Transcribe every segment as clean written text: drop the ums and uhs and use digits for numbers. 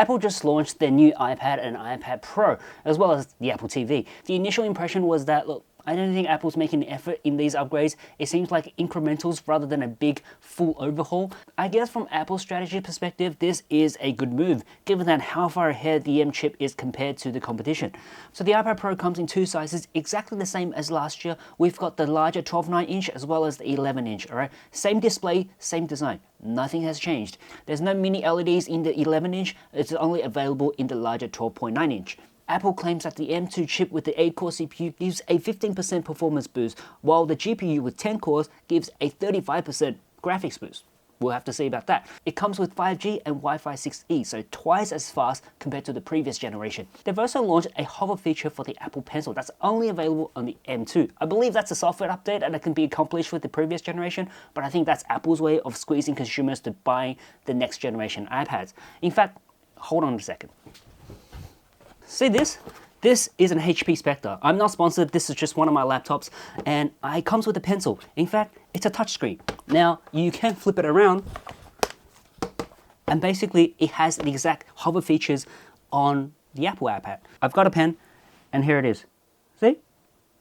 Apple just launched their new iPad and iPad Pro, as well as the Apple TV. The initial impression was that, look, I don't think Apple's making an effort in these upgrades. It seems like incrementals rather than a big full overhaul. I guess from Apple's strategy perspective, this is a good move, given that how far ahead the M chip is compared to the competition. So the iPad Pro comes in two sizes, exactly the same as last year. We've got the larger 12.9 inch as well as the 11 inch, all right? Same display, same design. Nothing has changed. There's no mini LEDs in the 11 inch. It's only available in the larger 12.9 inch. Apple claims that the M2 chip with the 8-core CPU gives a 15% performance boost, while the GPU with 10 cores gives a 35% graphics boost. We'll have to see about that. It comes with 5G and Wi-Fi 6E, so twice as fast compared to the previous generation. They've also launched a hover feature for the Apple Pencil that's only available on the M2. I believe that's a software update and it can be accomplished with the previous generation, but I think that's Apple's way of squeezing consumers to buy the next generation iPads. In fact, hold on a second. See this? This is an HP Spectre. I'm not sponsored, this is just one of my laptops, and it comes with a pencil. In fact, it's a touchscreen. Now, you can flip it around, and basically it has the exact hover features on the Apple iPad. I've got a pen, and here it is. See?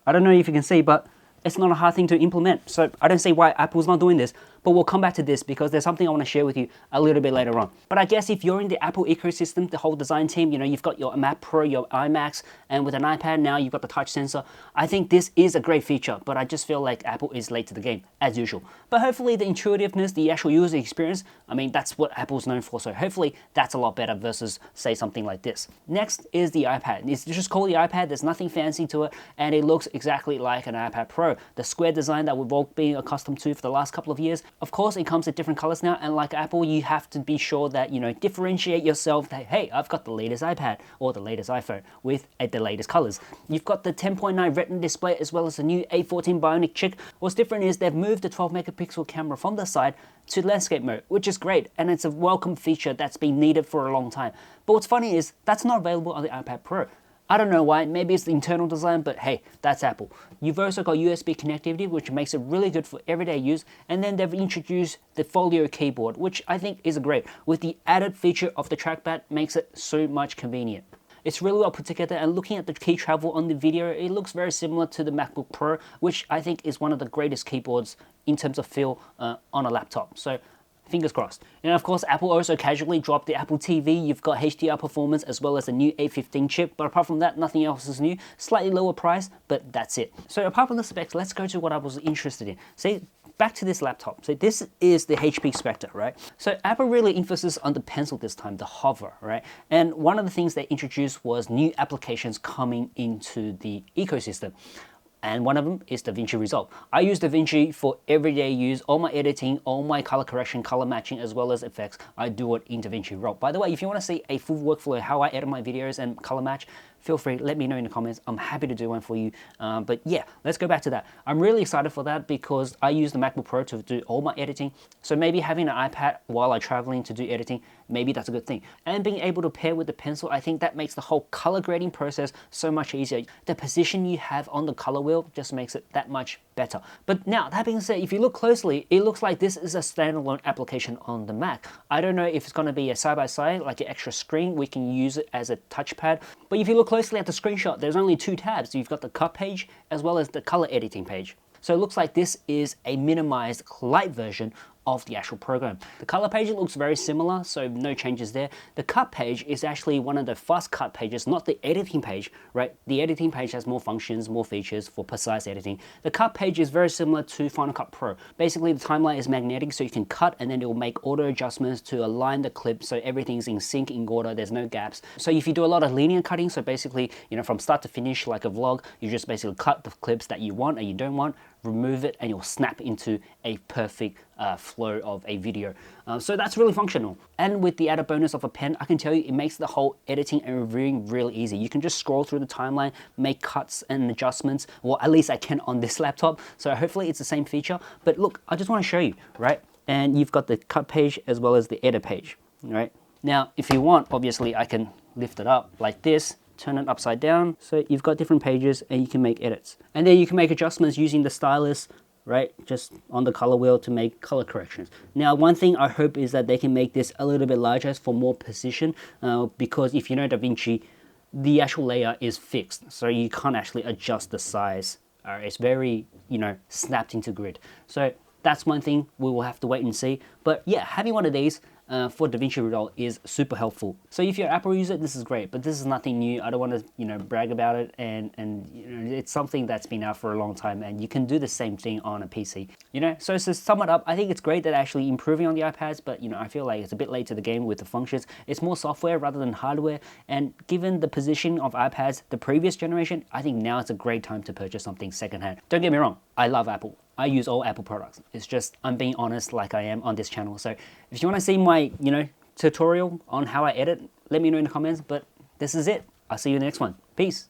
I don't know if you can see, but it's not a hard thing to implement. So I don't see why Apple's not doing this, but we'll come back to this because there's something I want to share with you a little bit later on. But I guess if you're in the Apple ecosystem, the whole design team, you've got your Mac Pro, your iMacs, and with an iPad now you've got the touch sensor. I think this is a great feature, but I just feel like Apple is late to the game, as usual. But hopefully the intuitiveness, the actual user experience, I mean, that's what Apple's known for, so hopefully that's a lot better versus, say, something like this. Next is the iPad. It's just called the iPad, there's nothing fancy to it, and it looks exactly like an iPad Pro. The square design that we've all been accustomed to for the last couple of years. Of course, it comes in different colors now, and like Apple, you have to be sure that, differentiate yourself that, hey, I've got the latest iPad or the latest iPhone with the latest colors. You've got the 10.9 Retina display as well as the new A14 Bionic chip. What's different is they've moved the 12 megapixel camera from the side to landscape mode, which is great, and it's a welcome feature that's been needed for a long time. But what's funny is that's not available on the iPad Pro. I don't know why, maybe it's the internal design, but hey, that's Apple. You've also got USB connectivity, which makes it really good for everyday use, and then they've introduced the Folio keyboard, which I think is great, with the added feature of the trackpad makes it so much convenient. It's really well put together, and looking at the key travel on the video, it looks very similar to the MacBook Pro, which I think is one of the greatest keyboards in terms of feel on a laptop. So fingers crossed. And of course, Apple also casually dropped the Apple TV. You've got HDR performance as well as the new A15 chip. But apart from that, nothing else is new. Slightly lower price, but that's it. So apart from the specs, let's go to what I was interested in. See, back to this laptop. So this is the HP Spectre, right? So Apple really emphasizes on the pencil this time, the hover, right? And one of the things they introduced was new applications coming into the ecosystem. And one of them is Davinci Resolve. I use Davinci for everyday use, all my editing, all my color correction, color matching, as well as effects. I do it in Davinci Resolve. By the way, if you want to see a full workflow, how I edit my videos and color match, feel free, let me know in the comments. I'm happy to do one for you. But yeah, let's go back to that. I'm really excited for that because I use the MacBook Pro to do all my editing. So maybe having an iPad while I'm traveling to do editing, maybe that's a good thing. And being able to pair with the pencil, I think that makes the whole color grading process so much easier. The position you have on the color wheel just makes it that much better. But now, that being said, if you look closely, it looks like this is a standalone application on the Mac. I don't know if it's going to be a side-by-side, like an extra screen. We can use it as a touchpad. But if you look closely at the screenshot, there's only two tabs. You've got the cut page as well as the color editing page. So it looks like this is a minimized light version of the actual program. The color page looks very similar, so no changes there. The cut page is actually one of the fast cut pages, not the editing page, right? The editing page has more functions, more features for precise editing. The cut page is very similar to Final Cut Pro. Basically, the timeline is magnetic, so you can cut and then it will make auto adjustments to align the clip so everything's in sync, in order, there's no gaps. So if you do a lot of linear cutting, so basically, from start to finish, like a vlog, you just basically cut the clips that you want or you don't want, remove it, and you'll snap into a perfect flow of a video. So that's really functional. And with the added bonus of a pen, I can tell you it makes the whole editing and reviewing really easy. You can just scroll through the timeline, make cuts and adjustments, or at least I can on this laptop. So hopefully it's the same feature. But look, I just want to show you, right? And you've got the cut page as well as the edit page, right? Now, if you want, obviously I can lift it up like this, turn it upside down. So you've got different pages and you can make edits. And then you can make adjustments using the stylus right? Just on the color wheel to make color corrections. Now, one thing I hope is that they can make this a little bit larger for more precision, because if you know DaVinci, the actual layer is fixed, so you can't actually adjust the size. It's very, snapped into grid. So that's one thing we will have to wait and see. But yeah, having one of these for Davinci Resolve is super helpful. So if you're an Apple user, this is great, but this is nothing new. I don't want to, brag about it, and it's something that's been out for a long time, and you can do the same thing on a PC. So to sum it up, I think it's great that actually improving on the iPads, but I feel like it's a bit late to the game with the functions. It's more software rather than hardware, and given the position of iPads the previous generation, I think now it's a great time to purchase something secondhand. Don't get me wrong, I love Apple. I use all Apple products. It's just I'm being honest like I am on this channel. So if you want to see my, tutorial on how I edit, let me know in the comments. But this is it. I'll see you in the next one. Peace.